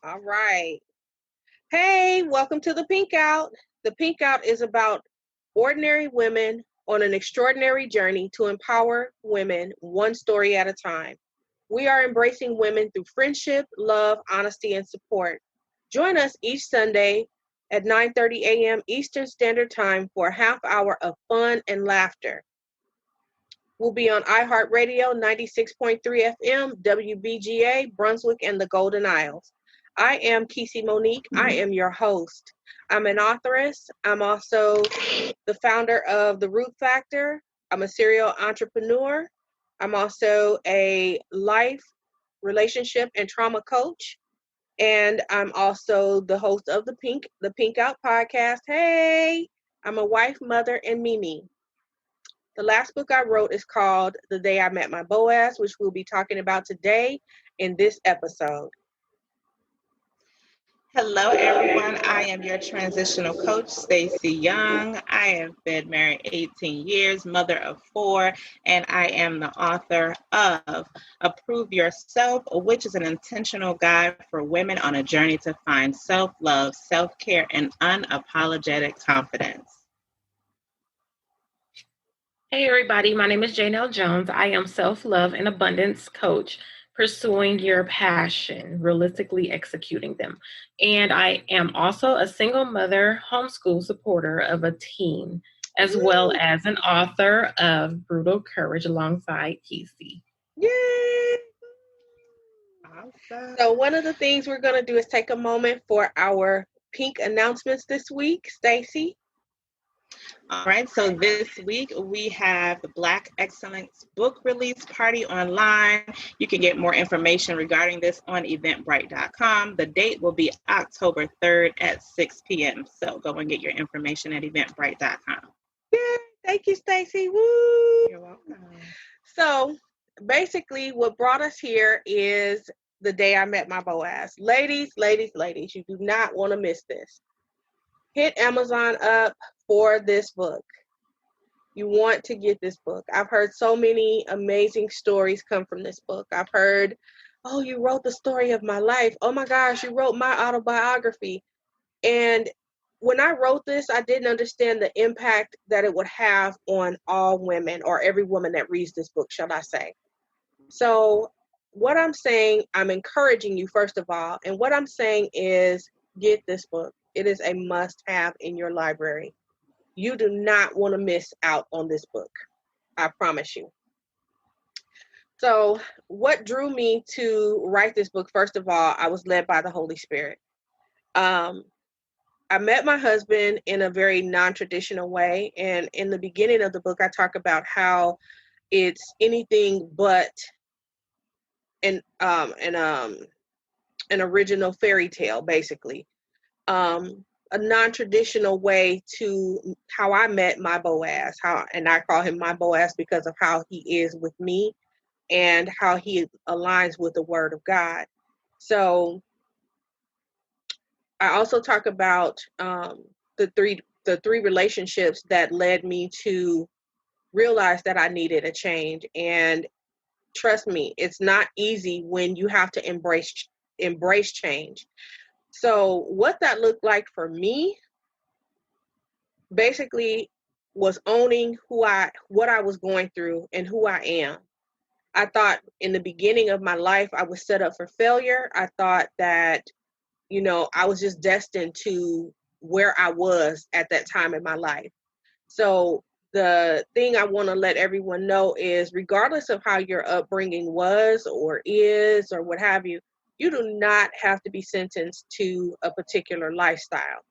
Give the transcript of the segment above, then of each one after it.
All right. Hey, welcome to the Pink Out. The Pink Out is about ordinary women on an extraordinary journey to empower women one story at a time. We are embracing women through friendship, love, honesty, and support. Join us each Sunday at 9:30 a.m. Eastern Standard Time for a half hour of fun and laughter. We'll be on iHeartRadio 96.3 FM, WBGA, Brunswick, and the Golden Isles. I am Kesey Monique. I am your host. I'm an authoress. I'm also the founder of The Root Factor. I'm a serial entrepreneur. I'm also a life, relationship, and trauma coach. And I'm also the host of the Pink Out podcast. Hey, I'm a wife, mother, and Mimi. The last book I wrote is called The Day I Met My Boaz, which we'll be talking about today in this episode. Hello, everyone. I am your transitional coach, Stacey Young. I have been married 18 years, mother of four, and I am the author of Approve Yourself, which is an intentional guide for women on a journey to find self-love, self-care, and unapologetic confidence. Hey everybody, my name is Janelle Jones. I am self-love and abundance coach, pursuing your passion, realistically executing them. And I am also a single mother, homeschool supporter of a teen, as well as an author of Brutal Courage alongside Kesey. Yay! Awesome. So one of the things we're going to do is take a moment for our pink announcements this week. Stacey? All right, so this week we have the Black Excellence Book Release Party online. You can get more information regarding this on eventbrite.com. The date will be October 3rd at 6 p.m. So go and get your information at eventbrite.com. Yeah, thank you, Stacey. Woo! You're welcome. So basically what brought us here is The Day I Met My Boaz. Ladies, you do not want to miss this. Hit Amazon up for this book. You want to get this book. I've heard so many amazing stories come from this book. I've heard, oh, you wrote the story of my life. Oh my gosh, you wrote my autobiography. And when I wrote this, I didn't understand the impact that it would have on all women, or every woman that reads this book, shall I say. So what I'm saying, I'm encouraging you, first of all, and what I'm saying is get this book. It is a must-have in your library. You do not want to miss out on this book. I promise you. So what drew me to write this book, first of all, I was led by the Holy Spirit. I met my husband in a very non-traditional way. And in the beginning of the book, I talk about how it's anything but an original fairy tale, basically. A non-traditional way to how I met my Boaz, and I call him my Boaz because of how he is with me and how he aligns with the Word of God. So I also talk about the three relationships that led me to realize that I needed a change. And trust me, it's not easy when you have to embrace change. So what that looked like for me basically was owning what I was going through and who I am. I thought in the beginning of my life I was set up for failure. I thought that, I was just destined to where I was at that time in my life. So the thing I want to let everyone know is, regardless of how your upbringing was or is or what have you, you do not have to be sentenced to a particular lifestyle.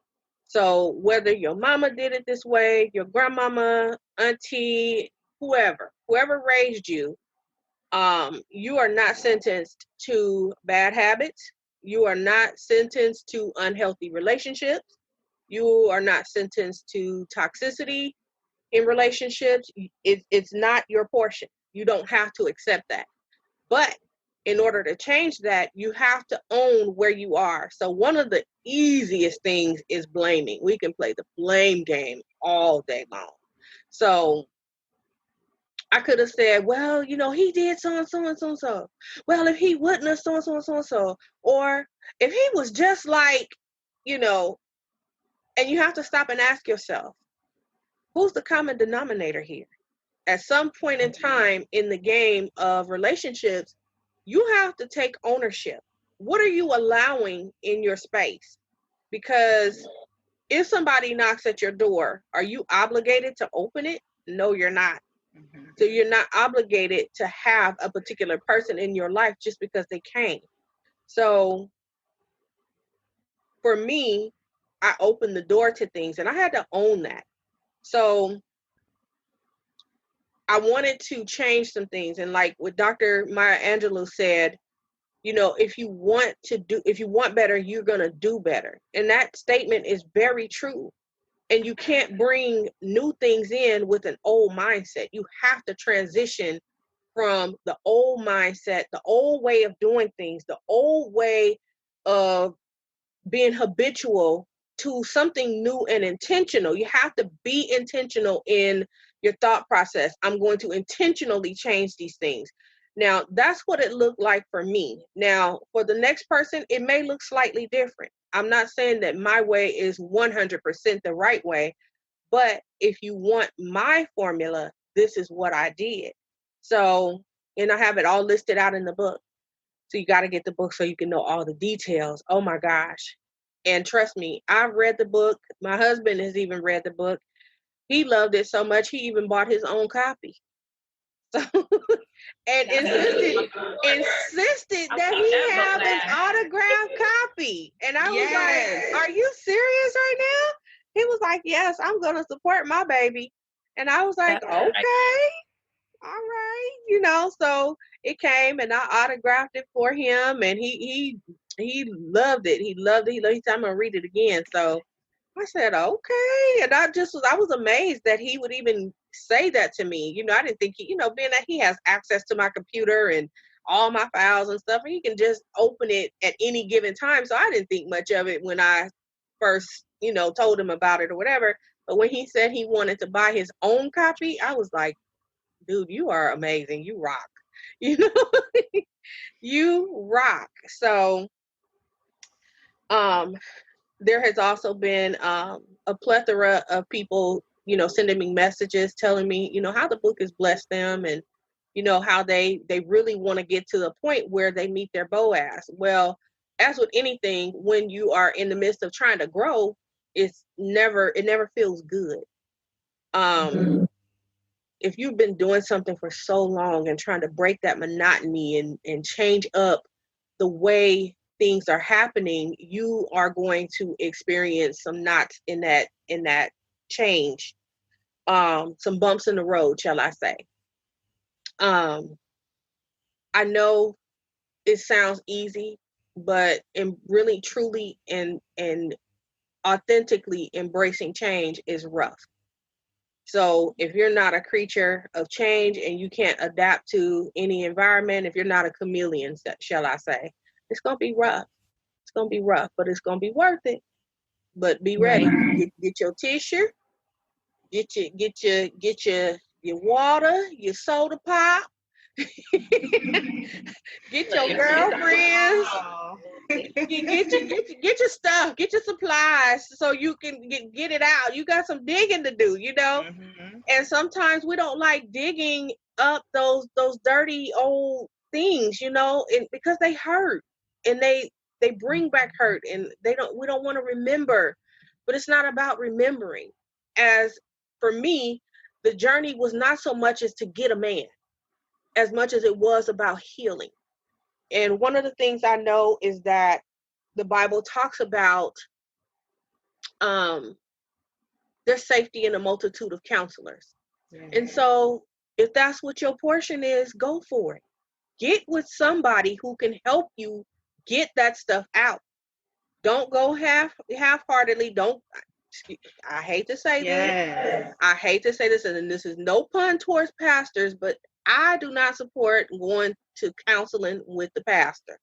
So whether your mama did it this way, your grandmama, auntie, whoever raised you, you are not sentenced to bad habits. You are not sentenced to unhealthy relationships. You are not sentenced to toxicity in relationships. It's not your portion. You don't have to accept that. But in order to change that, you have to own where you are. So one of the easiest things is blaming. We can play the blame game all day long. So I could have said, well, he did so and so and so and so. Well, if he wouldn't have so and so and so and so, or if he was just like, and you have to stop and ask yourself, who's the common denominator here? At some point in time in the game of relationships, you have to take ownership. What are you allowing in your space? Because if somebody knocks at your door, are you obligated to open it? No, you're not. So you're not obligated to have a particular person in your life just because they came. So for me, I opened the door to things and I had to own that. So I wanted to change some things. And like what Dr. Maya Angelou said, if you want better, you're going to do better. And that statement is very true. And you can't bring new things in with an old mindset. You have to transition from the old mindset, the old way of doing things, the old way of being habitual to something new and intentional. You have to be intentional in your thought process. I'm going to intentionally change these things. Now, that's what it looked like for me. Now, for the next person, it may look slightly different. I'm not saying that my way is 100% the right way, but if you want my formula, this is what I did. So, and I have it all listed out in the book. So you got to get the book so you can know all the details. Oh my gosh. And trust me, I've read the book. My husband has even read the book. He loved it so much, he even bought his own copy. So, and insisted that he have an autographed copy. And I was like, are you serious right now? He was like, yes, I'm going to support my baby. And I was like, okay, all right. So it came and I autographed it for him and he loved it. He loved it. He said, I'm going to read it again. So I said, okay. And I was amazed that he would even say that to me. I didn't think being that he has access to my computer and all my files and stuff, and he can just open it at any given time. So I didn't think much of it when I first, told him about it or whatever. But when he said he wanted to buy his own copy, I was like, dude, you are amazing. You rock. You rock. So, there has also been a plethora of people, sending me messages telling me, how the book has blessed them and, how they really want to get to the point where they meet their Boaz. Well, as with anything, when you are in the midst of trying to grow, it never feels good. If you've been doing something for so long and trying to break that monotony and change up the way things are happening, you are going to experience some knots in that change, some bumps in the road, shall I say. I know it sounds easy, but in really truly and authentically embracing change is rough. So if you're not a creature of change and you can't adapt to any environment, if you're not a chameleon, shall I say, it's going to be rough. It's going to be rough, but it's going to be worth it. But be ready. Get your tissue, get your water, your soda pop, get your girlfriends, get your stuff, get your supplies so you can get it out. You got some digging to do, And sometimes we don't like digging up those dirty old things, and because they hurt and they bring back hurt and we don't want to remember. But it's not about remembering. As for me, the journey was not so much as to get a man as much as it was about healing. And one of the things I know is that the Bible talks about there's safety in a multitude of counselors. Yeah. And so if that's what your portion is, go for it. Get with somebody who can help you get that stuff out. Don't go half-heartedly. I hate to say this. I hate to say this, and this is no pun towards pastors, but I do not support going to counseling with the pastor.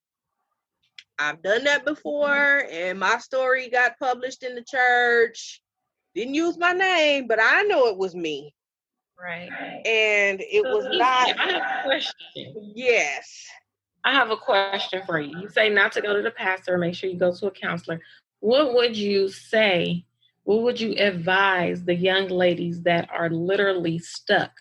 I've done that before, and my story got published in the church. Didn't use my name, but I know it was me. Right. And it So, was Kiki, not, I have a question. yes. I have a question for you. You say not to go to the pastor, make sure you go to a counselor. What would you say? What would you advise the young ladies that are literally stuck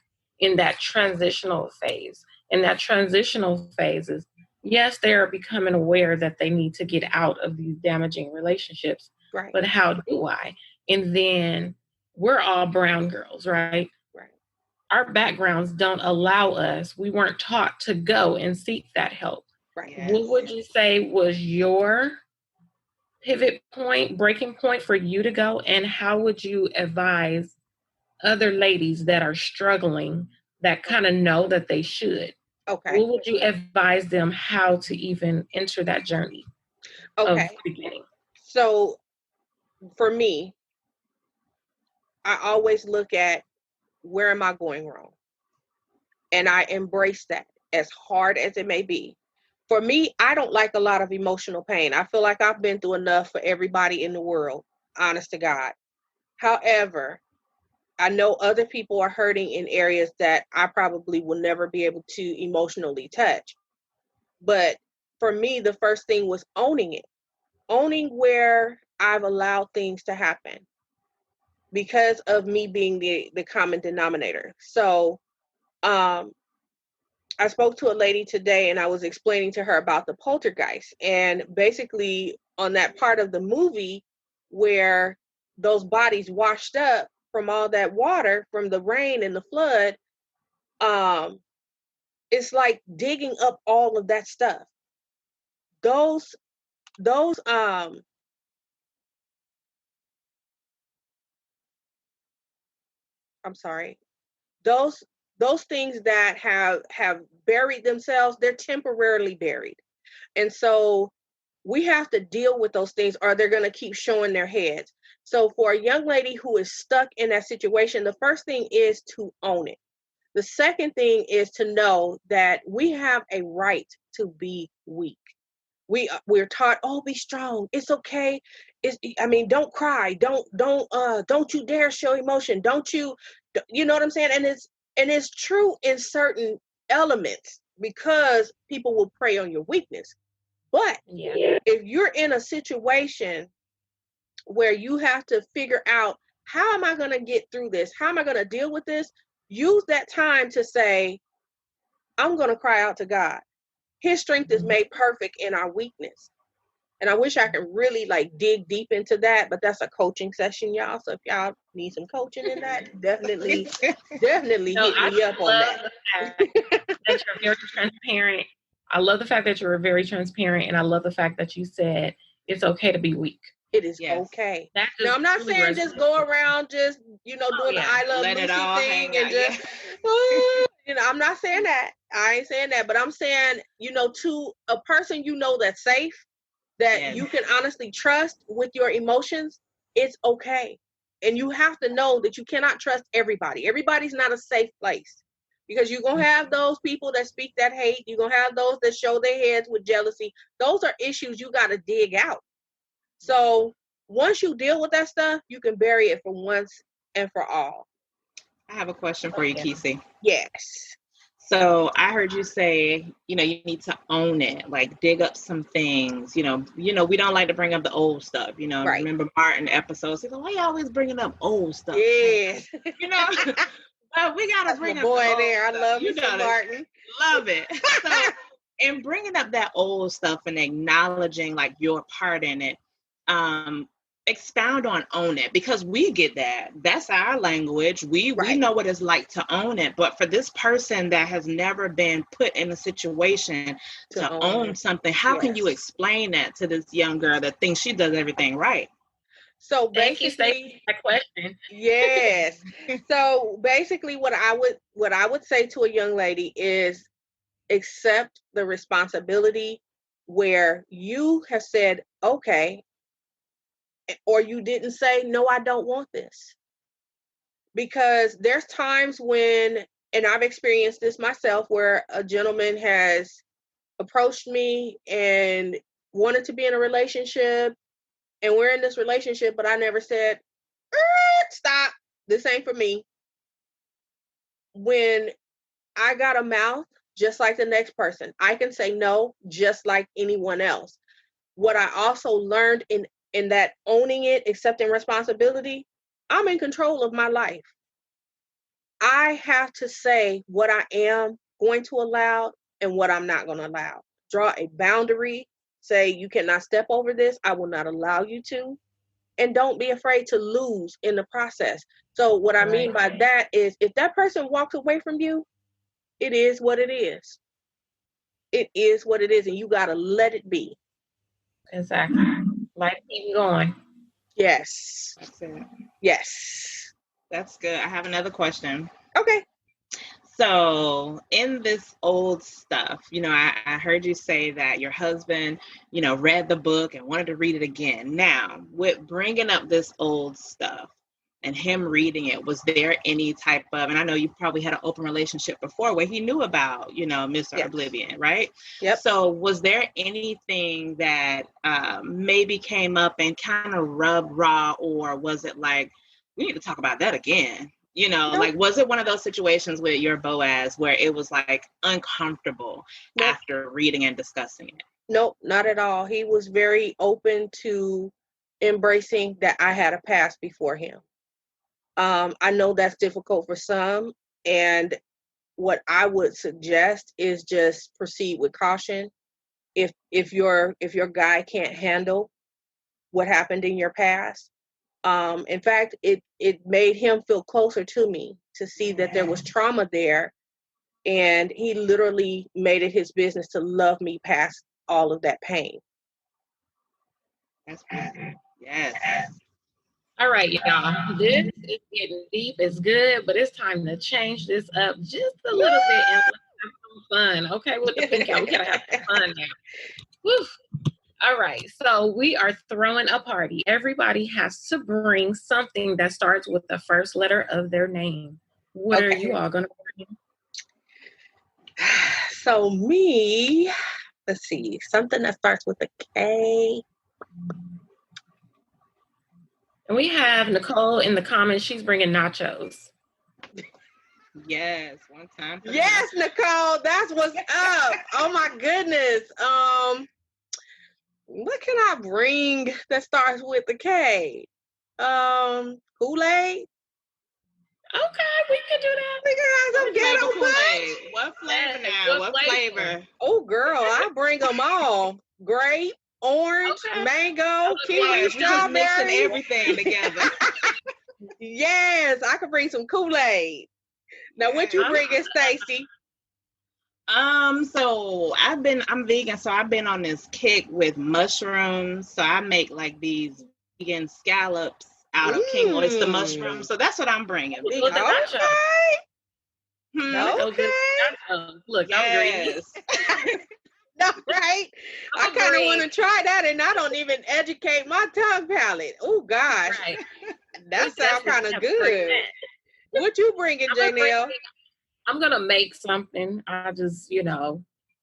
in that transitional phase? And that transitional phase is, yes, they are becoming aware that they need to get out of these damaging relationships, Right. but how do I? And then we're all brown girls, right? Right. Our backgrounds don't allow us, we weren't taught to go and seek that help. Right. Yes. What would you say was your pivot point, breaking point for you to go? And how would you advise other ladies that are struggling that kind of know that they should? Okay. What would you advise them how to even enter that journey of Okay. beginning? So for me, I always look at where am I going wrong? And I embrace that as hard as it may be. For me, I don't like a lot of emotional pain. I feel like I've been through enough for everybody in the world, honest to God. However, I know other people are hurting in areas that I probably will never be able to emotionally touch. But for me, the first thing was owning it, owning where I've allowed things to happen because of me being the common denominator. So, um, I spoke to a lady today and I was explaining to her about the poltergeist. And basically, on that part of the movie where those bodies washed up from all that water from the rain and the flood, um, it's like digging up all of that stuff. Those, those, I'm sorry, those, those things that have buried themselves, they're temporarily buried. And so we have to deal with those things or they're going to keep showing their heads. So for a young lady who is stuck in that situation, the first thing is to own it. The second thing is to know that we have a right to be weak. We're taught, oh, be strong. It's okay. I mean, don't cry. Don't you dare show emotion. Don't you, you know what I'm saying? And it's true in certain elements because people will prey on your weakness. But Yeah. if you're in a situation where you have to figure out how am I going to get through this? How am I going to deal with this? Use that time to say, I'm going to cry out to God. His strength is made perfect in our weakness. And I wish I could really like dig deep into that, but that's a coaching session, y'all. So if y'all need some coaching in that, definitely No, hit I me up on love that. the fact that you're very transparent. I love the fact that you were very transparent, and I love the fact that you said it's okay to be weak. It is Yes. okay. That Now just I'm not really saying just resonates go with me. around just, Oh doing the yeah, I love Let it Lucy all thing hang and out. Yeah. just I'm not saying that. I ain't saying that, but I'm saying, to a person that's safe, that Yes. you can honestly trust with your emotions, it's okay. And you have to know that you cannot trust everybody. Everybody's not a safe place. Because you're going to have those people that speak that hate. You're going to have those that show their heads with jealousy. Those are issues you got to dig out. So once you deal with that stuff, you can bury it for once and for all. I have a question for you, yeah. Kesey. Yes. So I heard you say, you need to own it, like dig up some things. We don't like to bring up the old stuff. Right. Remember Martin episodes? He's like, why you always bringing up old stuff? Yes. You know, but we gotta That's my bring up boy the old there. I stuff. love me some That. Martin. Love it. So, in bringing up that old stuff and acknowledging like your part in it, um, expound on own it, because we get that. That's our language. We Right. know what it's like to own it. But for this person that has never been put in a situation to own something, how can you Yes. explain that to this young girl that thinks she does everything right? So Thank you, Stacey, basically, for that question. yes. So basically what I would say to a young lady is accept the responsibility where you have said, okay, or you didn't say, no, I don't want this. Because there's times when, and I've experienced this myself, where a gentleman has approached me and wanted to be in a relationship, and we're in this relationship, but I never said, stop, this ain't for me. when I got a mouth, just like the next person, I can say no just like anyone else. What I also learned in that owning it, accepting responsibility, I'm in control of my life. I have to say what I am going to allow and what I'm not going to allow. Draw a boundary, say you cannot step over this. I will not allow you to. And don't be afraid to lose in the process. So what I mean by that is if that person walks away from you, it is what it is. It is what it is, and you got to let it be. Exactly. Life keep going. Yes. That's it. Yes. That's good. I have another question. Okay. So in this old stuff, I heard you say that your husband, read the book and wanted to read it again. Now, with bringing up this old stuff and him reading it, was there any type of, and I know you probably had an open relationship before where he knew about, Mr. Yes. Oblivion, right? Yep. So was there anything that maybe came up and kind of rubbed raw, or was it like, we need to talk about that again? Nope. Like, was it one of those situations with your Boaz where it was like uncomfortable after reading and discussing it? Nope, not at all. He was very open to embracing that I had a past before him. I know that's difficult for some, and what I would suggest is just proceed with caution. If your guy can't handle what happened in your past, in fact, it made him feel closer to me to see that there was trauma there, and he literally made it his business to love me past all of that pain. That's good. Yes. All right, y'all. This is getting deep. It's good, but it's time to change this up just a little bit and let's have some fun. Okay, with the pink out, we gotta have some fun now. Woo. All right, so we are throwing a party. Everybody has to bring something that starts with the first letter of their name. What are you all gonna bring? So me, let's see, something that starts with a K. And we have Nicole in the comments. She's bringing nachos. Yes, one time. Yes, Nicole, that's what's up. Oh my goodness. What can I bring that starts with the K? Kool-Aid. Okay, we can do that. We can have some ghetto punch. What flavor now? What flavor? Oh, girl, I bring them all. Grape, orange, mango, kiwi, strawberry. Just mixing everything together. Yes, I can bring some Kool-Aid. Now, what you bringing, Stacy? So I'm vegan, so I've been on this kick with mushrooms. So I make like these vegan scallops out of king oyster mushrooms. So that's what I'm bringing. Okay. Okay. Look, yes. I'm greedy. No, right? I kind of want to try that, and I don't even educate my tongue palate. Oh, gosh. Right. That sounds kind of good. What you bringing, Janelle? I'm going to make something. I just,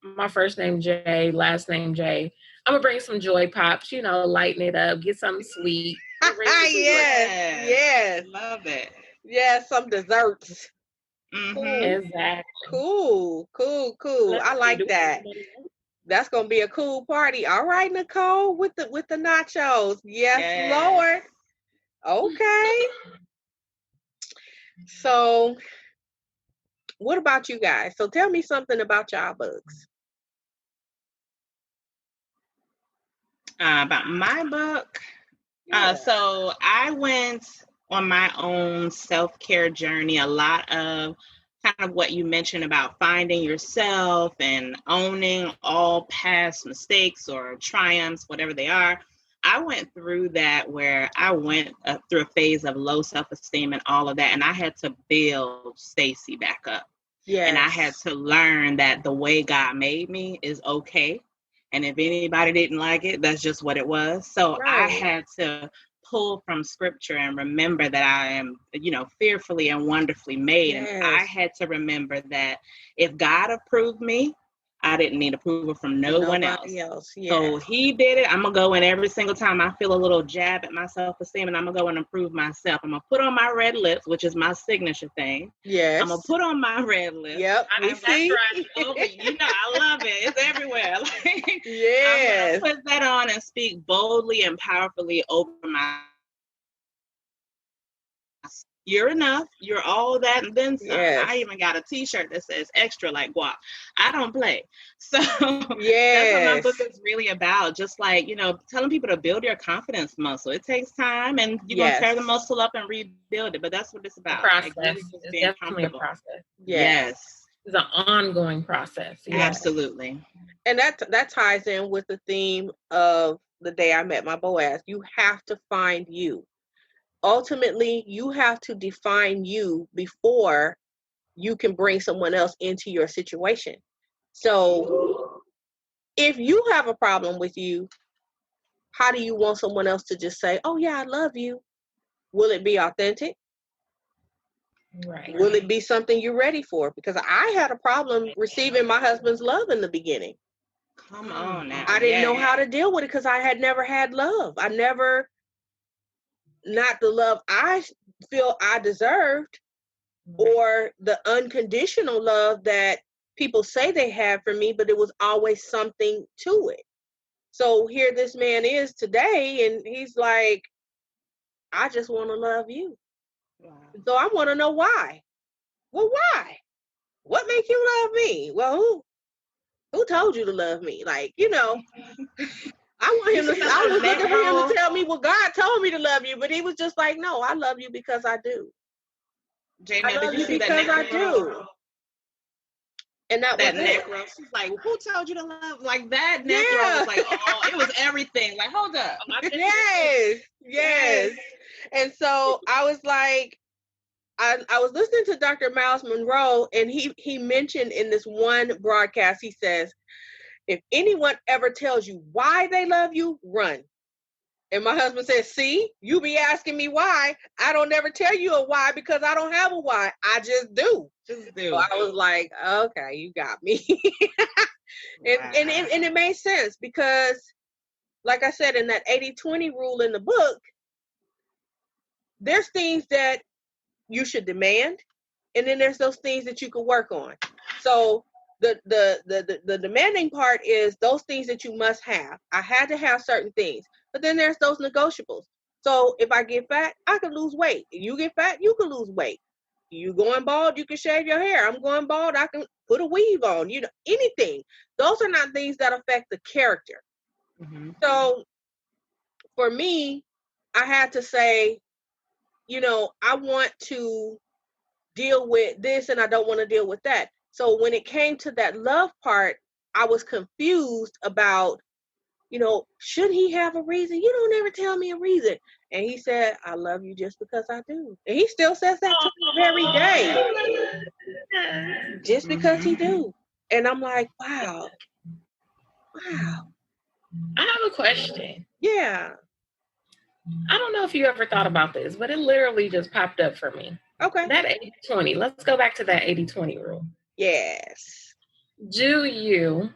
my first name Jay, last name Jay. I'm going to bring some Joy Pops, lighten it up, get something sweet. Yes. Love it. Yes, some desserts. Mm-hmm. Exactly. Cool. I like that. That's gonna be a cool party. All right, Nicole, with the nachos. Yes, Lord. Okay. So, what about you guys? So tell me something about y'all books. About my book. Yeah. So I went on my own self-care journey. A lot of kind of what you mentioned about finding yourself and owning all past mistakes or triumphs, whatever they are. I went through that where I went through a phase of low self-esteem and all of that. And I had to build Stacy back up. Yes. And I had to learn that the way God made me is okay. And if anybody didn't like it, that's just what it was. So I had to pull from scripture and remember that I am, fearfully and wonderfully made. Yes. And I had to remember that if God approved me, I didn't need approval from no one Nobody else. else. Yeah. So he did it. I'm going to go in every single time I feel a little jab at my self-esteem, and I'm going to go and improve myself. I'm going to put on my red lips, which is my signature thing. Yes. I'm going to put on my red lips. Yep. We see. Over, you know, I love it. It's everywhere. Like, Yes. I'm going to put that on and speak boldly and powerfully over my. You're enough. You're all that and then some. Yes. I even got a T-shirt that says "extra" like guap. I don't play. So Yes. that's what my book is really about. Just like, you know, telling people to build your confidence muscle. It takes time, and you're gonna tear the muscle up and rebuild it. But that's what it's about. Process. Like, really just it's being definitely comfortable. A process. Yes. It's an ongoing process. Yes. Absolutely. And that ties in with the theme of the day I met my Boaz. You have to find you. Ultimately, you have to define you before you can bring someone else into your situation. So if you have a problem with you, how do you want someone else to just say, oh yeah, I love you? Will it be authentic? Right. Will it be something you're ready for? Because I had a problem receiving my husband's love in the beginning. Come on now. I didn't know how to deal with it because I had never had love. Not the love I feel I deserved, or the unconditional love that people say they have for me, but it was always something to it. So here this man is today, and he's like, I just want to love you. Wow. So I want to know why. Well, why? What makes you love me? Well, who told you to love me? Like, you know, I was looking for him to tell me, well, God told me to love you, but he was just like, no, I love you because I do. I love you because I do. And that neck roll. She's like, who told you to love? Like, that neck roll was like, oh, it was everything. Like, hold up. Yes. And so I was like, I was listening to Dr. Miles Monroe, and he mentioned in this one broadcast, he says, if anyone ever tells you why they love you, run. And my husband says, see, you be asking me why. I don't never tell you a why because I don't have a why. I just do. So I was like, okay, you got me. and it made sense because, like I said, in that 80-20 rule in the book, there's things that you should demand, and then there's those things that you can work on. So the demanding part is those things that you must have. I had to have certain things, but then there's those negotiables. So if I get fat, I can lose weight. If you get fat, you can lose weight. You going bald, you can shave your hair. I'm going bald, I can put a weave on. You know, anything. Those are not things that affect the character. Mm-hmm. So for me, I had to say, you know, I want to deal with this and I don't want to deal with that. So when it came to that love part, I was confused about, you know, should he have a reason? You don't ever tell me a reason. And he said, I love you just because I do. And he still says that to me every day. Just because he do. And I'm like, wow. I have a question. Yeah. I don't know if you ever thought about this, but it literally just popped up for me. Okay. That 80-20. Let's go back to that 80-20 rule. Yes. Do you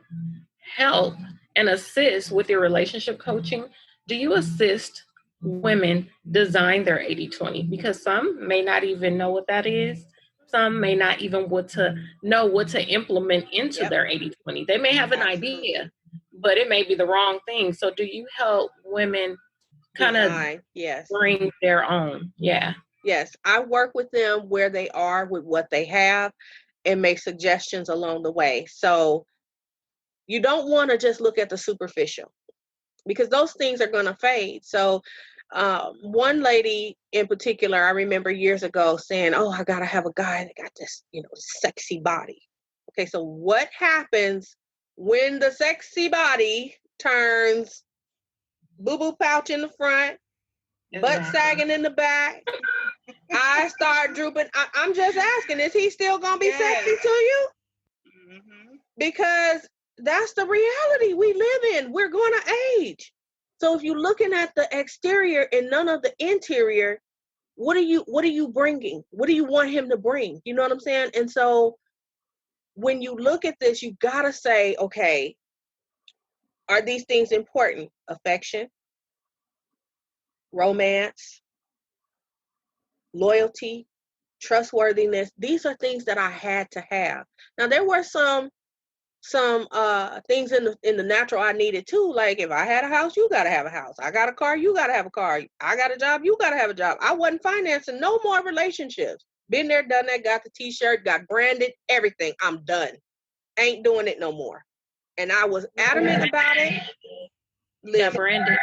help and assist with your relationship coaching? Do you assist women design their 80-20? Because some may not even know what that is. Some may not even know what to implement into their 80-20. They may have an idea, but it may be the wrong thing. So do you help women kind of bring their own? Yeah. Yes, I work with them where they are with what they have and make suggestions along the way. So you don't want to just look at the superficial because those things are going to fade. So one lady in particular, I remember years ago saying, oh, I got to have a guy that got this, you know, sexy body. Okay, so what happens when the sexy body turns boo-boo pouch in the front, butt sagging in the back, I start drooping? I'm just asking, is he still going to be sexy to you? Mm-hmm. Because that's the reality we live in. We're going to age. So if you're looking at the exterior and none of the interior, what are you bringing? What do you want him to bring? You know what I'm saying? And so when you look at this, you gotta say, okay, are these things important? Affection, romance, loyalty, trustworthiness. These are things that I had to have. Now there were some things in the natural I needed too. Like if I had a house, you gotta have a house. I got a car, you gotta have a car. I got a job, you gotta have a job. I wasn't financing no more relationships. Been there, done that, got the t-shirt, got branded, everything. I'm done. Ain't doing it no more. And I was adamant about it. Got branded.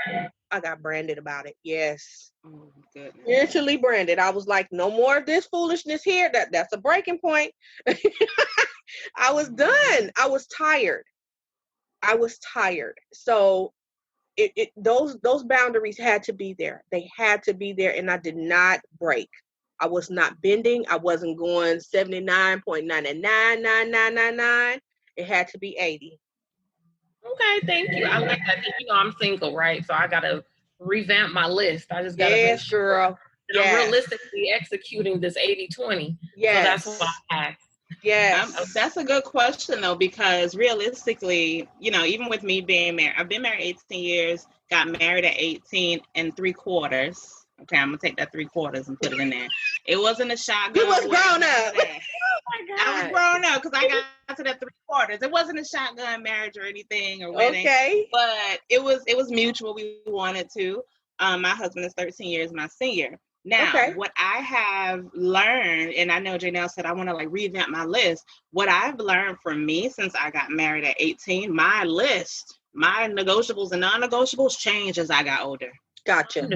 I got branded about it. Yes. Oh, goodness. Spiritually branded. I was like, no more of this foolishness here. That's a breaking point. I was done. I was tired. So those boundaries had to be there. They had to be there, and I did not break. I was not bending. I wasn't going 79.99999. It had to be 80. Okay, thank you. I like that. You know, I'm single, right? So I gotta revamp my list. I just gotta make sure girl. that I'm realistically executing this 80-20. Yes. So that's why I asked. Yes. That's a good question though, because realistically, you know, even with me being married, I've been married 18 years, got married at 18 and 3/4. Okay, I'm gonna take that 3/4 and put it in there. It wasn't a shotgun. You was grown up. I was grown up because I got to that 3/4. It wasn't a shotgun marriage or anything or wedding. Okay. But it was mutual. We wanted to. My husband is 13 years my senior. Now, what I have learned, and I know Janelle said I want to like revamp my list. What I've learned from me since I got married at 18, my list, my negotiables and non-negotiables changed as I got older. Gotcha.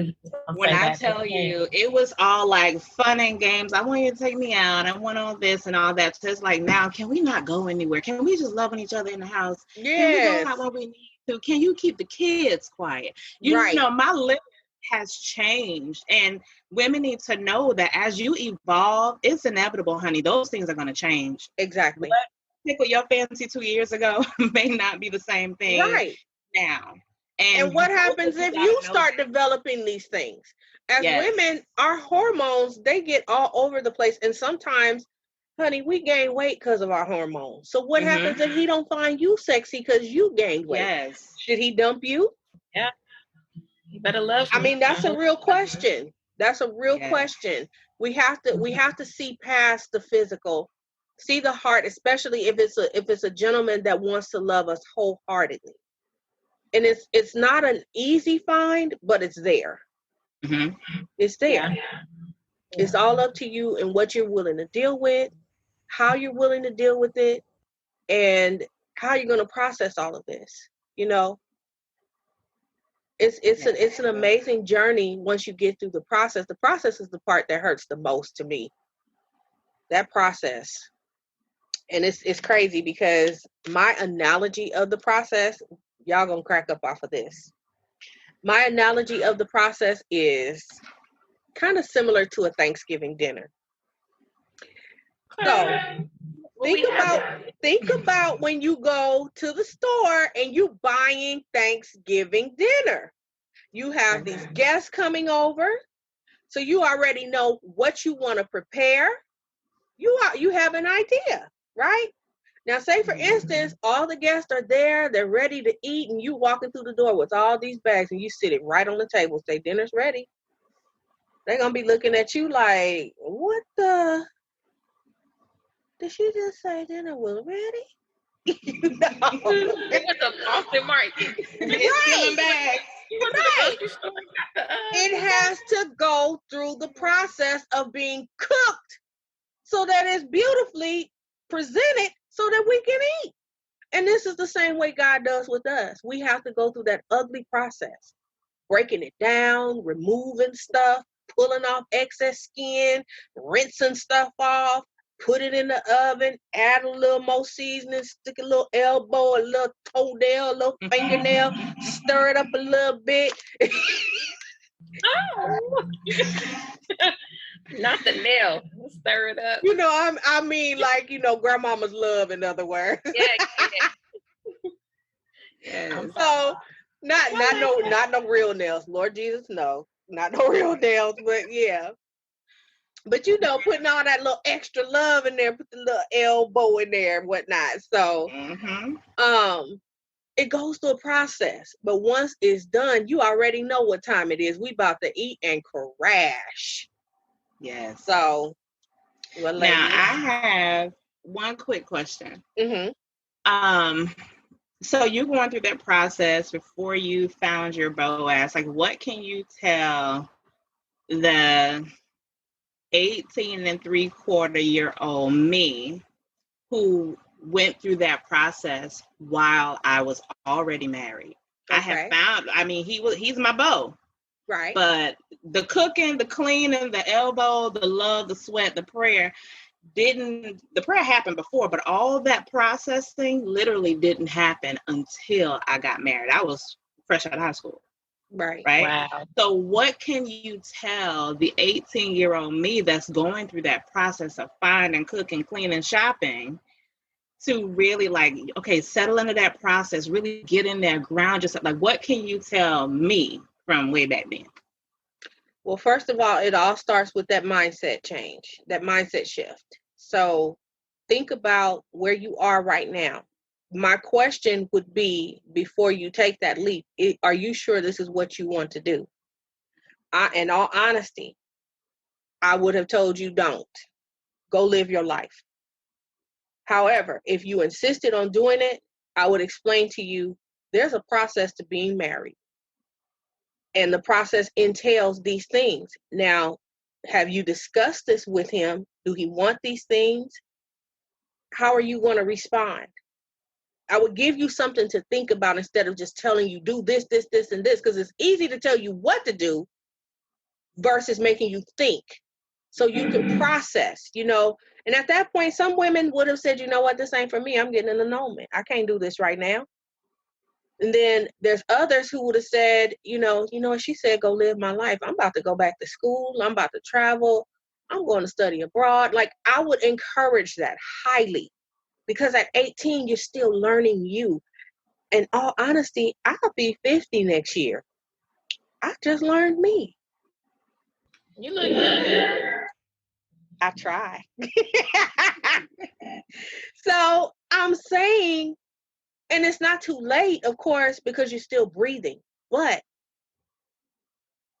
When I tell you, it was all like fun and games. I want you to take me out. I want all this and all that. So it's like, now, can we not go anywhere? Can we just love on each other in the house? Yes. Can we go out when we need to? Can you keep the kids quiet? You know, my list has changed, and women need to know that as you evolve, it's inevitable, honey. Those things are going to change. Exactly. What tickle your fancy 2 years ago may not be the same thing now. And what happens if you start developing these things? As women, our hormones, they get all over the place. And sometimes, honey, we gain weight because of our hormones. So what happens if he don't find you sexy because you gained weight? Yes. Should he dump you? Yeah. You better love me. I mean, that's a real question. That's a real question. We have to see past the physical, see the heart, especially if it's a gentleman that wants to love us wholeheartedly. And it's not an easy find, but it's there. It's there. Yeah. It's all up to you and what you're willing to deal with, how you're willing to deal with it, and how you're going to process all of this. You know, it's an amazing journey once you get through the process. The process is the part that hurts the most to me. That process. And it's crazy because my analogy of the process, y'all gonna crack up off of this. My analogy of the process is kind of similar to a Thanksgiving dinner. So think about when you go to the store and you buying Thanksgiving dinner. You have these guests coming over, so you already know what you want to prepare. You have an idea, right? Now, say for instance, all the guests are there, they're ready to eat, and you walking through the door with all these bags, and you sit it right on the table, say dinner's ready. They're gonna be looking at you like, what the? Did she just say dinner was ready? No. It was a Boston market. Right. It has to go through the process of being cooked so that it's beautifully presented so that we can eat. And this is the same way God does with us. We have to go through that ugly process, breaking it down, removing stuff, pulling off excess skin, rinsing stuff off, put it in the oven, add a little more seasoning, stick a little elbow, a little toenail, a little fingernail, stir it up a little bit. Not the nail. Stir it up. You know, I mean, like, you know, grandmama's love, in other words. So not no real nails. Lord Jesus, no. Not no real nails, but yeah. But putting all that little extra love in there, put the little elbow in there and whatnot. So, it goes through a process. But once it's done, you already know what time it is. We about to eat and crash. Yes. So, well, ladies. Now I have one quick question. Mm-hmm. So you're going through that process before you found your Boaz. Like, what can you tell the 18 3/4-year-old me who went through that process while I was already married? Okay. I have found, he's my beau. Right. But the cooking, the cleaning, the elbow, the love, the sweat, the prayer happened before, but all that processing literally didn't happen until I got married. I was fresh out of high school. Right. Wow. So what can you tell the 18-year-old me that's going through that process of finding, cooking, cleaning, shopping to really settle into that process, really get in there, ground yourself? Like, what can you tell me from way back then? Well, first of all, it all starts with that mindset change, that mindset shift. So think about where you are right now. My question would be, before you take that leap, are you sure this is what you want to do? In all honesty, I would have told you don't. Go live your life. However, if you insisted on doing it, I would explain to you there's a process to being married. And the process entails these things. Now, have you discussed this with him? Do he want these things? How are you going to respond? I would give you something to think about instead of just telling you do this, this, this, and this, because it's easy to tell you what to do versus making you think so you can process, And at that point, some women would have said, you know what, this ain't for me. I'm getting an annulment. I can't do this right now. And then there's others who would have said, what she said, go live my life. I'm about to go back to school. I'm about to travel. I'm going to study abroad. Like, I would encourage that highly, because at 18, you're still learning you. In all honesty, I'll be 50 next year. I just learned me. You look good. I try. So I'm saying, and it's not too late, of course, because you're still breathing. But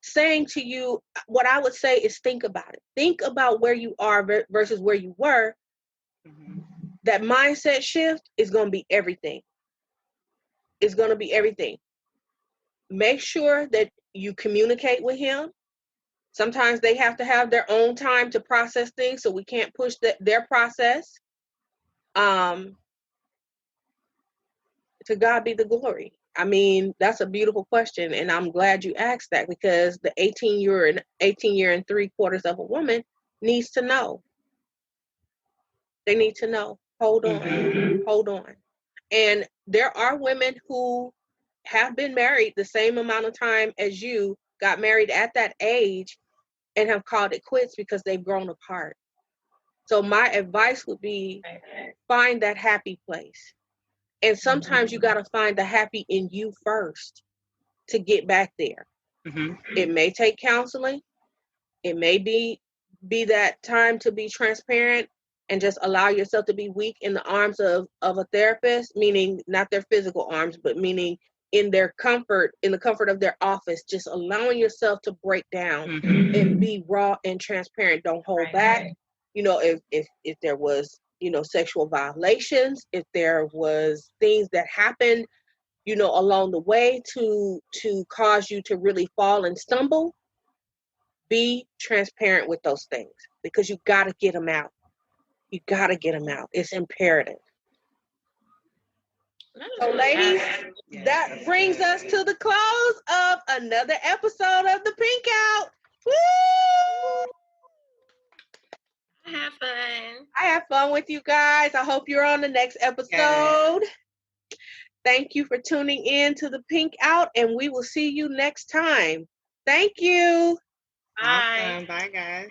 saying to you, what I would say is think about it. Think about where you are versus where you were. Mm-hmm. That mindset shift is going to be everything. It's going to be everything. Make sure that you communicate with him. Sometimes they have to have their own time to process things, so we can't push their process. To God be the glory. I mean, that's a beautiful question, and I'm glad you asked that, because the 18-year and 3/4 of a woman needs to know. They need to know. Hold on. Mm-hmm. Hold on. And there are women who have been married the same amount of time as you, got married at that age, and have called it quits because they've grown apart. So my advice would be, find that happy place. And sometimes you got to find the happy in you first to get back there. Mm-hmm. It may take counseling. It may be that time to be transparent and just allow yourself to be weak in the arms of a therapist, meaning not their physical arms, but meaning in the comfort of their office, just allowing yourself to break down. Mm-hmm. And be raw and transparent. Don't hold back. If there was, sexual violations, if there was things that happened, along the way to cause you to really fall and stumble, be transparent with those things, because you got to get them out. You got to get them out. It's imperative. So, ladies, that brings us to the close of another episode of The Pink Out. Woo! I have fun with you guys. I hope you're on the next episode. Yes. Thank you for tuning in to The Pink Out, and we will see you next time. Thank you. Bye. Awesome. Bye, guys.